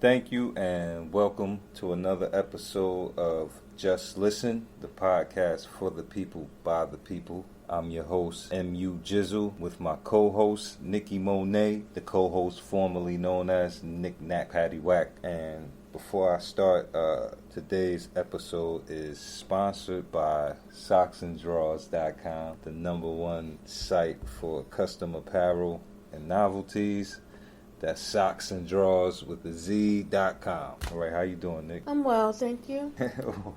Thank you and welcome to another episode of Just Listen, the podcast for the people, by the people. I'm your host, M.U. Jizzle, with my co-host, Nikki Monet, the co-host formerly known as Nick Nack Patty Whack. And before I start, today's episode is sponsored by socksanddraws.com, the number one site for custom apparel and novelties. That's socks and drawers with the Z.com. All right, how you doing, Nick? I'm well, thank you.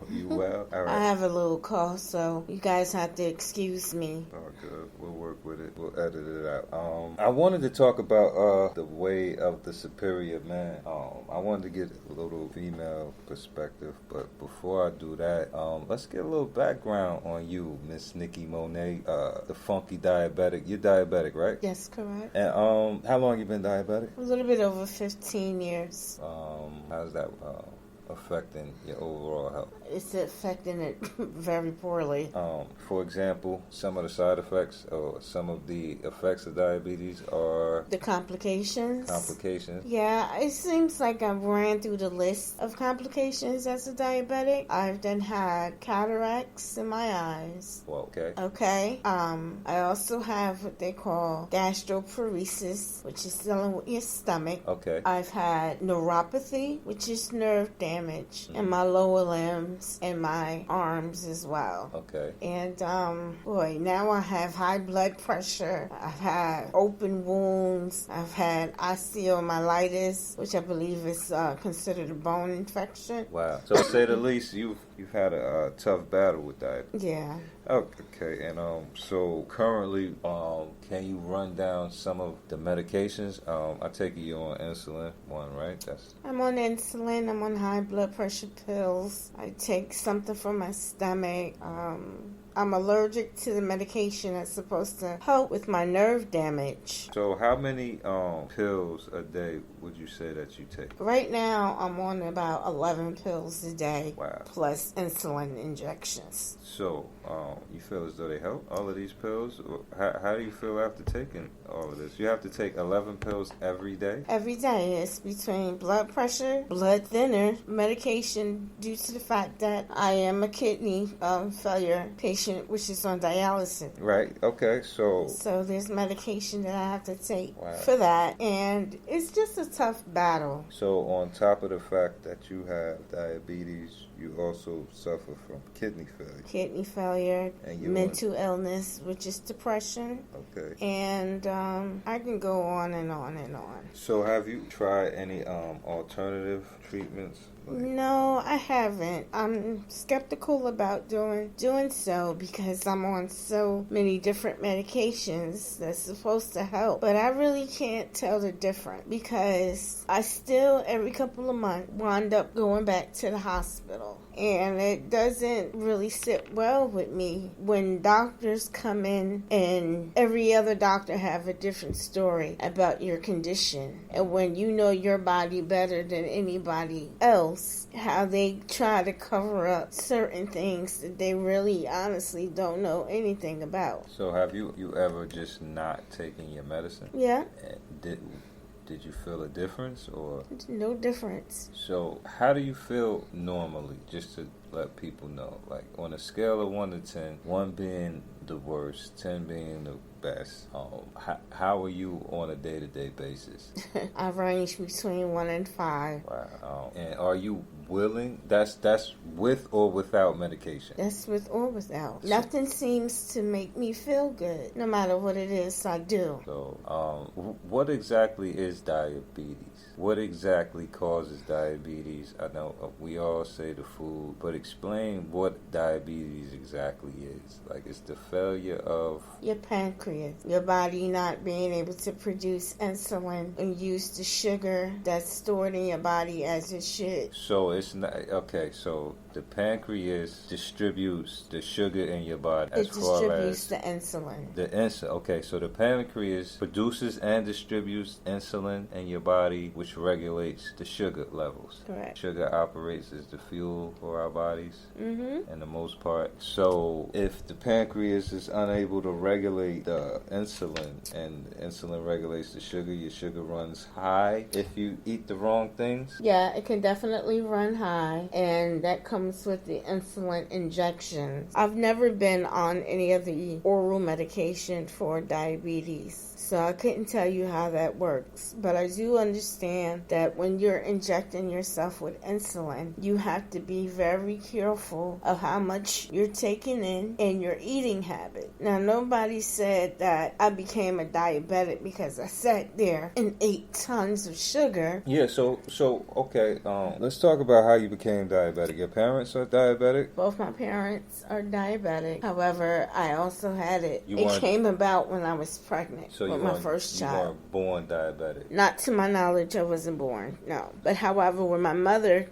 You well? All right. I have a little cough, so you guys have to excuse me. Oh, good. We'll work with it. We'll edit it out. I wanted to talk about the way of the superior man. I wanted to get a little female perspective, but before I do that, let's get a little background on you, Miss Nikki Monet, the funky diabetic. You're diabetic, right? Yes, correct. And how long you been diabetic? A little bit over 15 years. How's that affecting your overall health? It's affecting it very poorly. For example, some of the side effects or some of the effects of diabetes are... The complications. Complications. Yeah, it seems like I ran through the list of complications as a diabetic. I've then had cataracts in my eyes. Well, okay. Okay. I also have what they call gastroparesis, which is dealing with your stomach. Okay. I've had neuropathy, which is nerve damage in my lower limbs and my arms as well. Okay. And now I have high blood pressure. I've had open wounds. I've had osteomyelitis, which I believe is considered a bone infection. Wow. So to say the least, you've had a tough battle with diabetes. Yeah. Okay. And so currently, can you run down some of the medications? I take it you're on insulin one, right? I'm on insulin. I'm on high blood pressure pills. I take something for my stomach. I'm allergic to the medication that's supposed to help with my nerve damage. So how many pills a day would you say that you take? Right now, I'm on about 11 pills a day. Wow. Plus insulin injections. So you feel as though they help, all of these pills? Or how do you feel after taking all of this? You have to take 11 pills every day? Every day. It's between blood pressure, blood thinner, medication due to the fact that I am a kidney failure patient, which is on dialysis. Right. Okay. So there's medication that I have to take wow. for that, and it's just a tough battle. So on top of the fact that you have diabetes, you also suffer from kidney failure. And mental illness, which is depression. Okay. And I can go on and on and on. So have you tried any alternative treatments? No, I haven't. I'm skeptical about doing so because I'm on so many different medications that's supposed to help. But I really can't tell the difference because I still, every couple of months, wind up going back to the hospital. And it doesn't really sit well with me when doctors come in and every other doctor have a different story about your condition. And when you know your body better than anybody else, how they try to cover up certain things that they really honestly don't know anything about. So have you ever just not taken your medicine? Yeah. Did you feel a difference or? No difference. So how do you feel normally, just to let people know? Like on a scale of 1 to 10, 1 being the worst, 10 being the best, how are you on a day-to-day basis? I range between 1 and 5. Wow. And are you willing? That's with or without medication? That's with or without. Nothing seems to make me feel good. No matter what it is I do. So, what exactly is diabetes? What exactly causes diabetes? I know we all say the food, but explain what diabetes exactly is. Like, it's the failure of your pancreas, your body not being able to produce insulin and use the sugar that's stored in your body as it should. So it's not okay. So the pancreas distributes the sugar in your body as far as the insulin. The insulin. Okay, so the pancreas produces and distributes insulin in your body, which which regulates the sugar levels. Correct. Sugar operates as the fuel for our bodies, Mm-hmm. in the most part. So if the pancreas is unable to regulate the insulin, and insulin regulates the sugar, your sugar runs high if you eat the wrong things. Yeah, it can definitely run high, and that comes with the insulin injections. I've never been on any of the oral medication for diabetes, so I couldn't tell you how that works. But I do understand that when you're injecting yourself with insulin, you have to be very careful of how much you're taking in and your eating habit. Now, nobody said that I became a diabetic because I sat there and ate tons of sugar. Yeah, so okay, let's talk about how you became diabetic. Your parents are diabetic? Both my parents are diabetic. However, I also had it. You It weren't- came about when I was pregnant So with you my weren't- first You child. weren't born diabetic. Not to my knowledge, I wasn't born, no. But however, when my mother,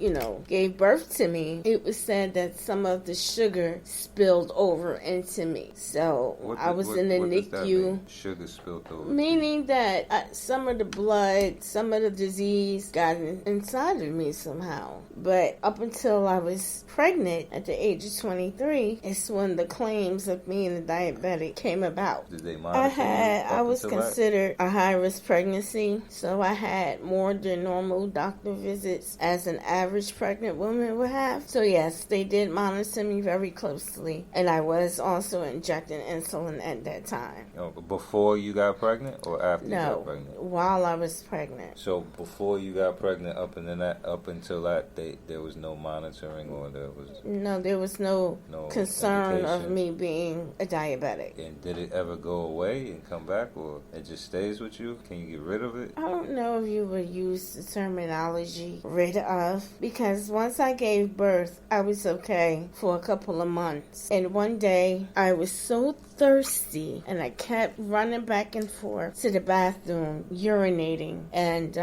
gave birth to me, it was said that some of the sugar spilled over into me. So I was in the what does that NICU. mean? Sugar spilled over. Meaning that some of the blood, some of the disease got inside of me somehow. But up until I was pregnant at the age of 23, it's when the claims of being a diabetic came about. Did they monitor you I up was until that? considered a high-risk pregnancy, so I had more than normal doctor visits as an average pregnant woman would have. So yes, they did monitor me very closely, and I was also injecting insulin at that time. Oh, before you got pregnant or after you got No, pregnant? while I was pregnant. So before you got pregnant, up until that, there was no monitoring, or there was No, there was no concern of indication. me being a diabetic. And did it ever go away and come back, or it just stays with you? Can you get rid of it? I don't know if you would use the terminology rid of, because once I gave birth, I was okay for a couple of months. And one day, I was so thirsty, and I kept running back and forth to the bathroom, urinating. And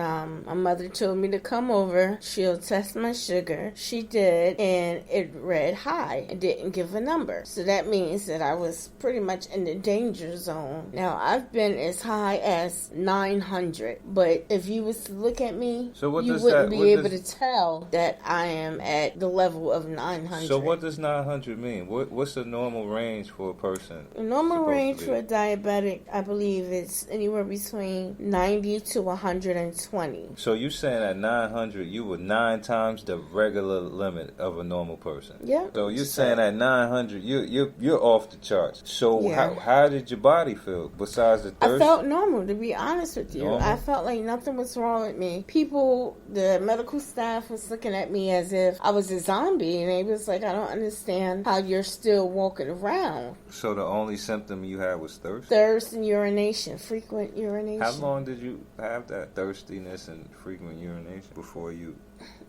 my mother told me to come over. She'll test my sugar. She did, and it read high. It didn't give a number. So that means that I was pretty much in the danger zone. Now, I've been as high as 900, but if you was to look at me, So what you does wouldn't that- be what able does- to tell that I am at the level of 900. So what does 900 mean? What's the normal range for a person? The normal supposed to range be? for a diabetic, I believe, is anywhere between 90 to 120. So you saying at 900, you were 9 times the regular limit of a normal person. Yeah. So you're saying at 900, you're off the charts. So Yeah. how did your body feel besides the I thirst? felt normal, to be honest with you. Normal? I felt like nothing was wrong with me. People, the medical staff was looking at me as if I was a zombie, and they was like, I don't understand how you're still walking around. So the only symptom you had was thirst? Thirst and urination, frequent urination. How long did you have that thirstiness and frequent urination before you...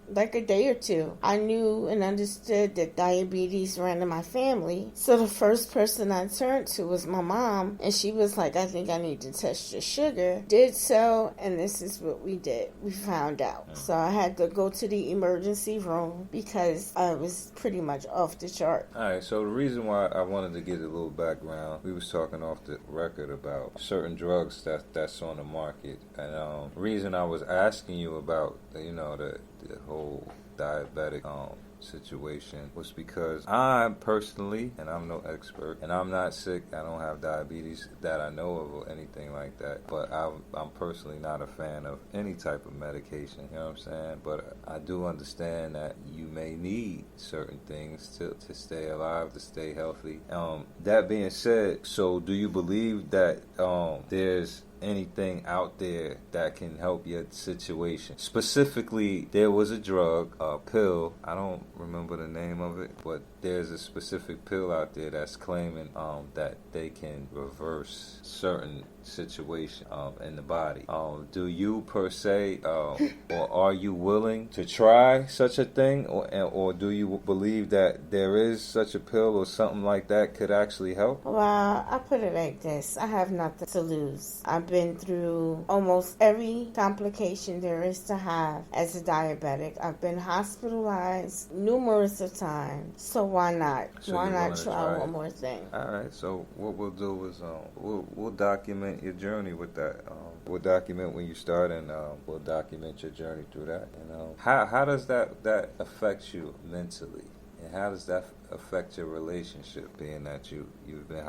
Like a day or two. I knew and understood that diabetes ran in my family. So the first person I turned to was my mom, and she was like, I think I need to test your sugar. Did so, and this is what we did. We found out. So I had to go to the emergency room because I was pretty much off the chart. Alright, so the reason why I wanted to get a little background, we was talking off the record about certain drugs that's on the market. And the reason I was asking you about, the whole diabetic situation was because I personally, and I'm no expert, and I'm not sick, I don't have diabetes that I know of or anything like that, but I'm personally not a fan of any type of medication, you know what I'm saying? But I do understand that you may need certain things to stay alive, to stay healthy. That being said, so do you believe that there's anything out there that can help your situation? Specifically, there was a drug, a pill, I don't remember the name of it, but there's a specific pill out there that's claiming that they can reverse certain situation in the body. Do you per se, or are you willing to try such a thing, or do you believe that there is such a pill or something like that could actually help? Well, I put it like this. I have nothing to lose. I've been through almost every complication there is to have as a diabetic. I've been hospitalized numerous of times. So why not? So why you're not willing to try try one it? more thing? All right. So what we'll do is we'll document document your journey with that. We'll document when you start, and we'll document your journey through that. And how does that affect you mentally, and how does that affect your relationship, being that you've been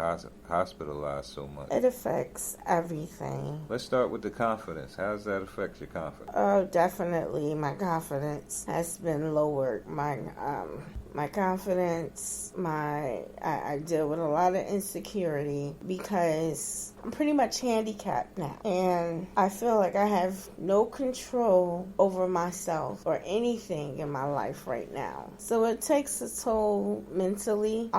hospitalized so much? It affects everything. Let's start with the confidence. How does that affect your confidence? Oh, definitely. My confidence has been lowered. My confidence, I deal with a lot of insecurity because I'm pretty much handicapped now. And I feel like I have no control over myself or anything in my life right now. So it takes a toll mentally,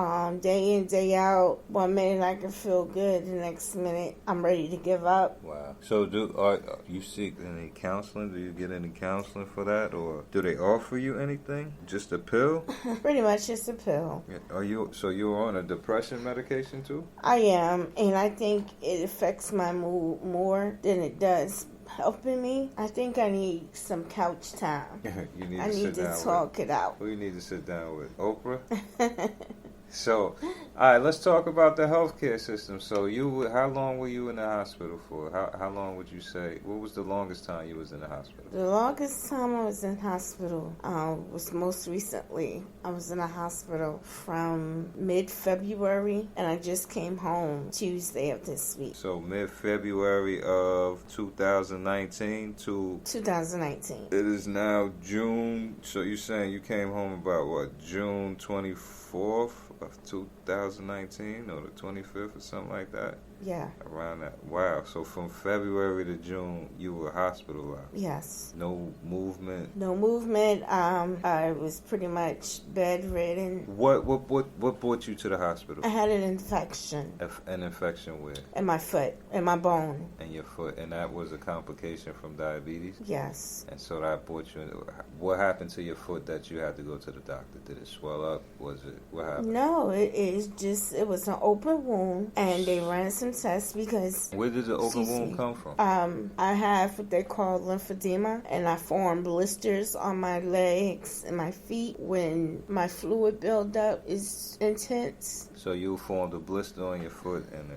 day in, day out. One minute I can feel good, the next minute I'm ready to give up. Wow. So are you seek any counseling? Do you get any counseling for that? Or do they offer you anything? Just a pill? Pretty much just a pill. So you're on a depression medication too? I am, and I think it affects my mood more than it does helping me. I think I need some couch time. I need to talk it out. Who you need to sit down with? Oprah? So, all right, let's talk about the healthcare system. So, how long were you in the hospital for? How long would you say? What was the longest time you was in the hospital? The longest time I was in hospital was most recently. I was in a hospital from mid-February, and I just came home Tuesday of this week. So, mid-February of 2019 to... 2019. It is now June. So, you're saying you came home about, what, June 24th? Of 2019 or the 25th or something like that? Yeah. Around that. Wow. So from February to June, you were hospitalized? Yes. No movement? No movement. I was pretty much bedridden. What brought you to the hospital? I had an infection. An infection where? In my foot, in my bone. In your foot. And that was a complication from diabetes? Yes. And so that brought you in. What happened to your foot that you had to go to the doctor? Did it swell up? What happened? No, it was an open wound, and they ran some tests because... Where did the open wound come from? I have what they call lymphedema, and I formed blisters on my legs and my feet when my fluid buildup is intense. So you formed a blister on your foot, and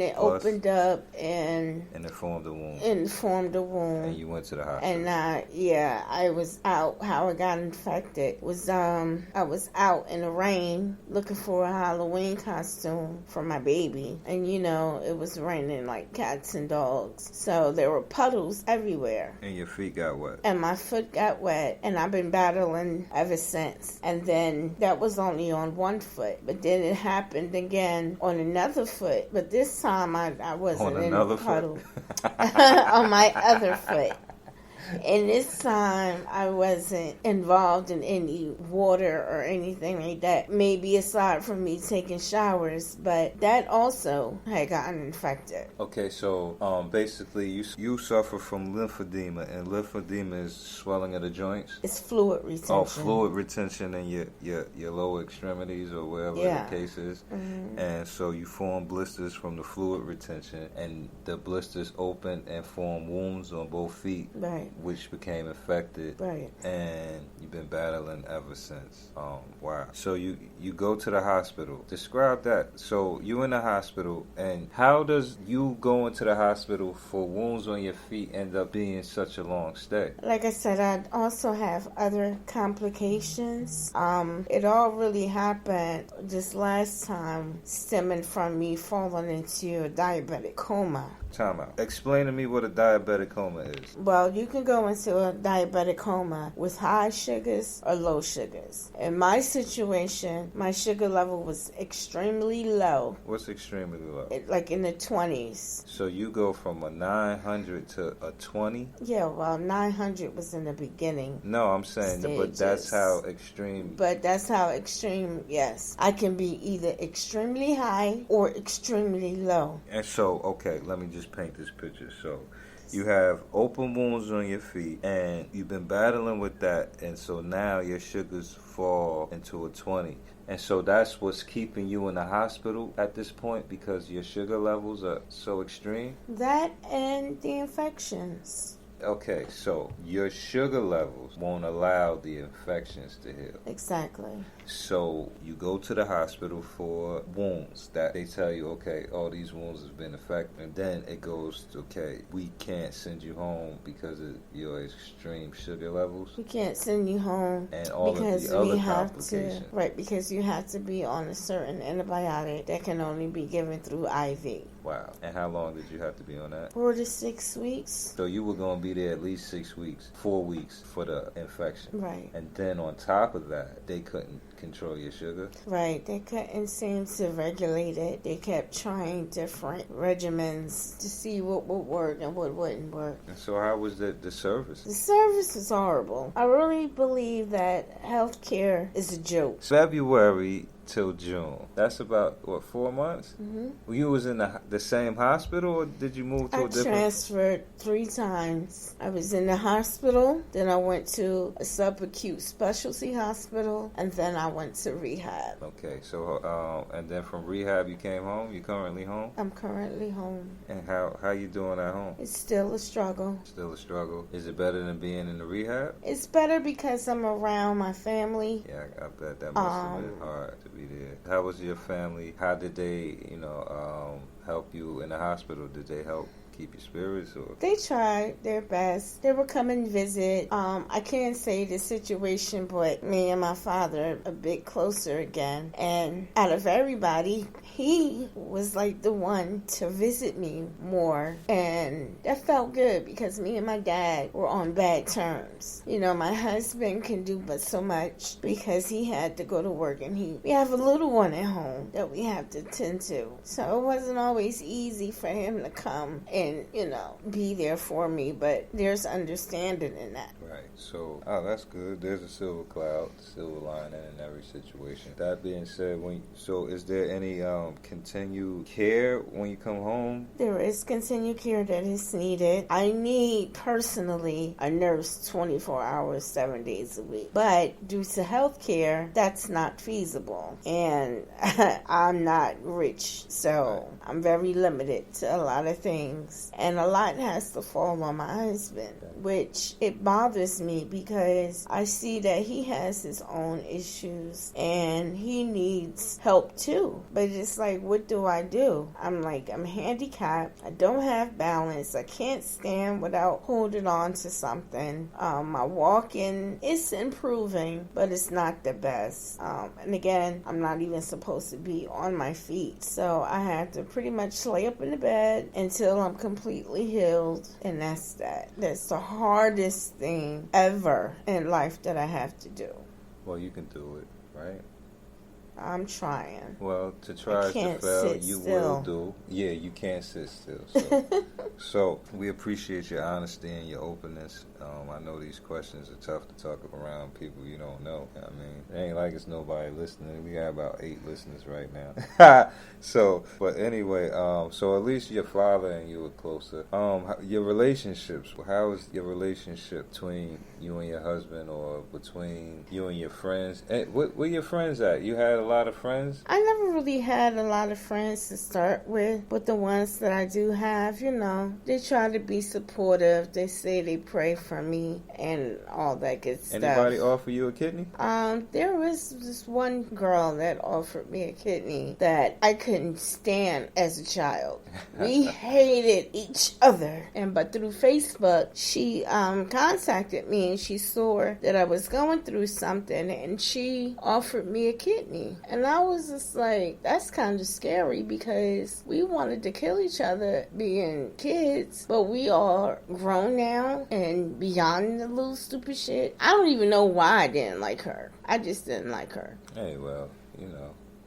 it opened up, and it formed a wound. And you went to the hospital. And I was out. How I got infected was I was out in the rain looking for a Halloween costume for my baby, and it was raining like cats and dogs, so there were puddles everywhere. And your feet got wet. And my foot got wet, and I've been battling ever since. And then that was only on one foot, but then it happened again on another foot. But this time I wasn't in a puddle. On my other foot. And this time, I wasn't involved in any water or anything like that. Maybe aside from me taking showers, but that also had gotten infected. Okay, so basically, you suffer from lymphedema, and lymphedema is swelling of the joints. It's fluid retention. Oh, fluid retention in your lower extremities or wherever the case is. Mm-hmm. And so you form blisters from the fluid retention, and the blisters open and form wounds on both feet. Right. Which became infected, right? And you've been battling ever since. Wow. So you go to the hospital. Describe that. So you in the hospital, and how does you going to the hospital for wounds on your feet end up being such a long stay? Like I said, I also have other complications. It all really happened this last time, stemming from me falling into a diabetic coma. Time out. Explain to me what a diabetic coma is. Well, you can go into a diabetic coma with high sugars or low sugars. In my situation, my sugar level was extremely low. What's extremely low? Like in the 20s. So you go from a 900 to a 20? Yeah, well, 900 was in the beginning. No, I'm saying, but that's how extreme. But that's how extreme, yes. I can be either extremely high or extremely low. And so, okay, let me just paint this picture. So you have open wounds on your feet, and you've been battling with that, and so now your sugars fall into a 20. And so that's what's keeping you in the hospital at this point, because your sugar levels are so extreme? That and the infections. Okay, so your sugar levels won't allow the infections to heal. Exactly. So you go to the hospital for wounds that they tell you, okay, all these wounds have been affected. And then it goes to, okay, we can't send you home because of your extreme sugar levels. We can't send you home and all because of the other we have complications. to, right, because you have to be on a certain antibiotic that can only be given through IV. Wow. And how long did you have to be on that? 4 to 6 weeks. So you were going to be there at least 6 weeks, 4 weeks for the infection. Right. And then on top of that, they couldn't control your sugar. Right. They couldn't seem to regulate it. They kept trying different regimens to see what would work and what wouldn't work. And so how was the service? The service is horrible. I really believe that healthcare is a joke. February till June. That's about, 4 months? Mm-hmm. You was in the same hospital, or did you move to a different? I transferred 3 times. I was in the hospital, then I went to a subacute specialty hospital, and then I went to rehab. Okay, so and then from rehab you came home? You currently home? I'm currently home. And how you doing at home? It's still a struggle. Still a struggle. Is it better than being in the rehab? It's better because I'm around my family. Yeah, I bet that must have been hard to be there. How was your family? How did they, help you in the hospital? Did they help keep your spirits? Or they tried their best. They would come and visit. I can't say the situation, but me and my father a bit closer again. And out of everybody, he was like the one to visit me more. And that felt good because me and my dad were on bad terms. My husband can do but so much because he had to go to work, and we have a little one at home that we have to tend to. So it wasn't always easy for him to come and be there for me, but there's understanding in that. Right. So, that's good. There's a silver cloud, silver lining in every situation. That being said, is there any continued care when you come home? There is continued care that is needed. I need personally a nurse 24 hours, 7 days a week, but due to health care, that's not feasible, and I'm not rich, so I'm very limited to a lot of things. And a lot has to fall on my husband, which it bothers me because I see that he has his own issues and he needs help too. But it's like, what do? I'm handicapped. I don't have balance. I can't stand without holding on to something. My walking is improving, but it's not the best. And again, I'm not even supposed to be on my feet. So I have to pretty much lay up in the bed until I'm completely healed, and that's that. That's the hardest thing ever in life that I have to do. Well, you can do it, right? I'm trying. Well, to try to fail, you will do. Yeah, you can't sit still. So, so we appreciate your honesty and your openness. I know these questions are tough to talk around people you don't know. I mean, it ain't like it's nobody listening. We got about 8 listeners right now. So, but anyway, so at least your father and you were closer. Your relationships. How is your relationship between you and your husband, or between you and your friends? Where your friends at? You had a lot of friends? I never really had a lot of friends to start with, but the ones that I do have, they try to be supportive. They say they pray for me and all that good stuff. Anybody offer you a kidney? There was this one girl that offered me a kidney that I couldn't stand as a child. We hated each other. But through Facebook, she contacted me and she saw that I was going through something, and she offered me a kidney. And I was just like, that's kind of scary because we wanted to kill each other being kids, but we are grown now and beyond the little stupid shit. I don't even know why I didn't like her. I just didn't like her. Hey, well,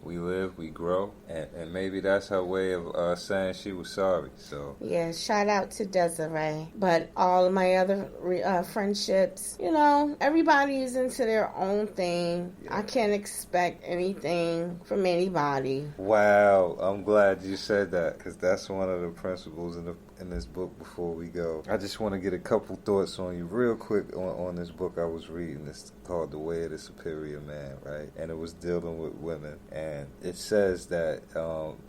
we live, we grow, and maybe that's her way of saying she was sorry. So yeah, shout out to Desiree. But all of my other friendships, everybody is into their own thing. Yeah. I can't expect anything from anybody. Wow, I'm glad you said that, because that's one of the principles in this book before we go. I just want to get a couple thoughts on you real quick on this book I was reading. It's called The Way of the Superior Man, right? And it was dealing with women. And it says that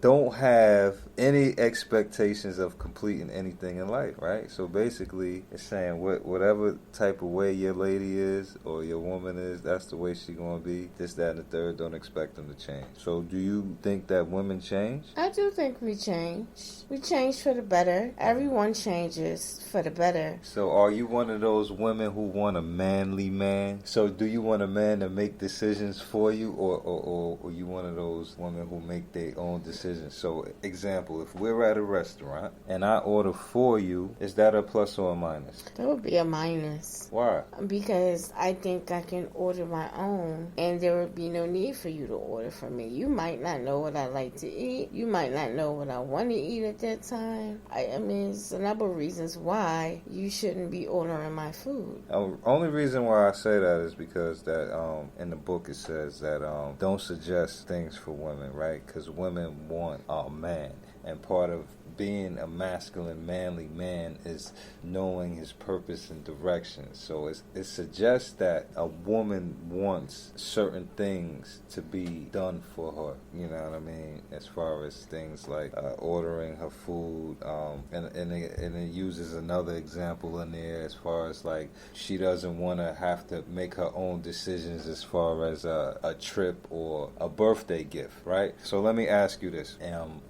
don't have any expectations of completing anything in life, right? So basically, it's saying whatever type of way your lady is or your woman is, that's the way she's going to be. This, that, and the third. Don't expect them to change. So do you think that women change? I do think we change. We change for the better. Everyone changes for the better. So are you one of those women who want a manly man? So do you want a man to make decisions for you, or you one of those women who make their own decisions? So example, if we're at a restaurant and I order for you, is that a plus or a minus? That would be a minus. Why? Because I think I can order my own and there would be no need for you to order for me. You might not know what I like to eat. You might not know what I want to eat at that time. I mean, it's a number of reasons why you shouldn't be ordering my food. Only reason why I say that is because that in the book it says that don't suggest things for women, right? Because women want a man, and part of being a masculine, manly man is knowing his purpose and direction. So it suggests that a woman wants certain things to be done for her. You know what I mean? As far as things like ordering her food, and it uses another example in there as far as like she doesn't want to have to make her own decisions as far as a trip or a birthday gift, right? So let me ask you this: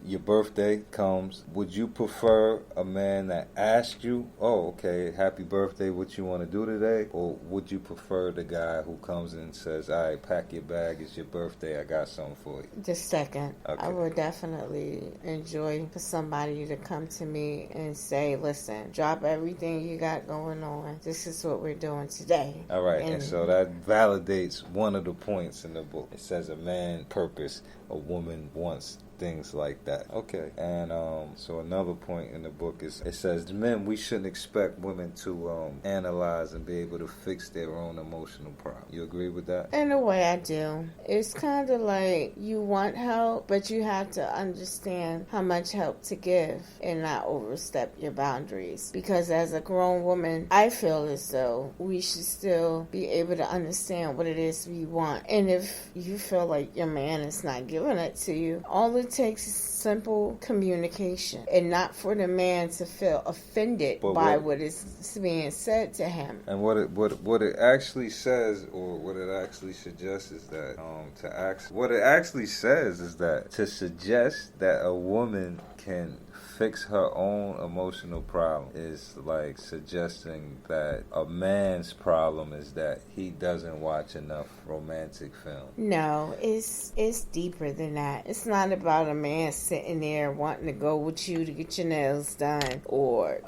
your birthday comes. Would you prefer a man that asks you, oh, okay, happy birthday, what you want to do today? Or would you prefer the guy who comes in and says, all right, pack your bag, it's your birthday, I got something for you? The second. Okay. I would definitely enjoy for somebody to come to me and say, listen, drop everything you got going on. This is what we're doing today. All right, and so that validates one of the points in the book. It says a man purpose, a woman wants, things like that. Okay. And so another point in the book is it says men, we shouldn't expect women to analyze and be able to fix their own emotional problem. You agree with that? In a way, I do. It's kind of like you want help, but you have to understand how much help to give and not overstep your boundaries. Because as a grown woman, I feel as though we should still be able to understand what it is we want. And if you feel like your man is not giving it to you, all it takes is simple communication, and not for the man to feel offended by what is being said to him. And what it actually says, or what it actually suggests, is that to suggest that a woman can fix her own emotional problem is like suggesting that a man's problem is that he doesn't watch enough romantic film. No, it's deeper than that. It's not about a man sitting there wanting to go with you to get your nails done or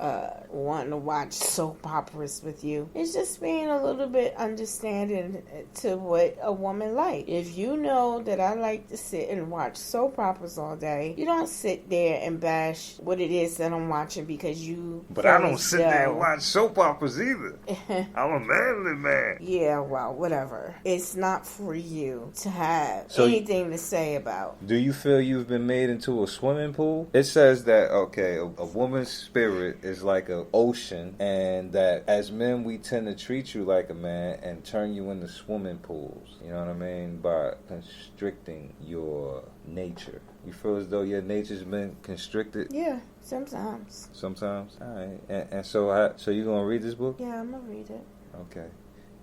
wanting to watch soap operas with you. It's just being a little bit understanding to what a woman likes. If you know that I like to sit and watch soap operas all day, you don't sit there and bash what it is that I'm watching because you... But I don't sit there and watch soap operas either. I'm a manly man. Yeah, well, whatever. It's not for you to have anything to say about. Do you feel you've been made into a swimming pool? It says that, okay, a woman's spirit is like an ocean, and that as men we tend to treat you like a man and turn you into swimming pools. You know what I mean? By constricting your nature. You feel as though your nature's been constricted? Yeah, sometimes. Sometimes? All right. And so you going to read this book? Yeah, I'm going to read it. Okay.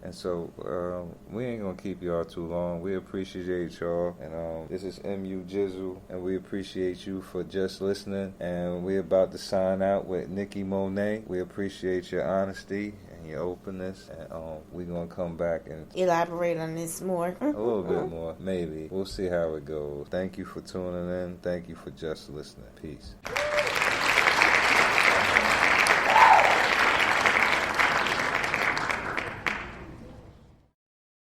And so we ain't going to keep y'all too long. We appreciate y'all. And this is MU Jizzle, and we appreciate you for just listening. And we're about to sign out with Nikki Monet. We appreciate your honesty and your openness. And we're going to come back and elaborate on this more. A little bit more, maybe. We'll see how it goes. Thank you for tuning in. Thank you for just listening. Peace.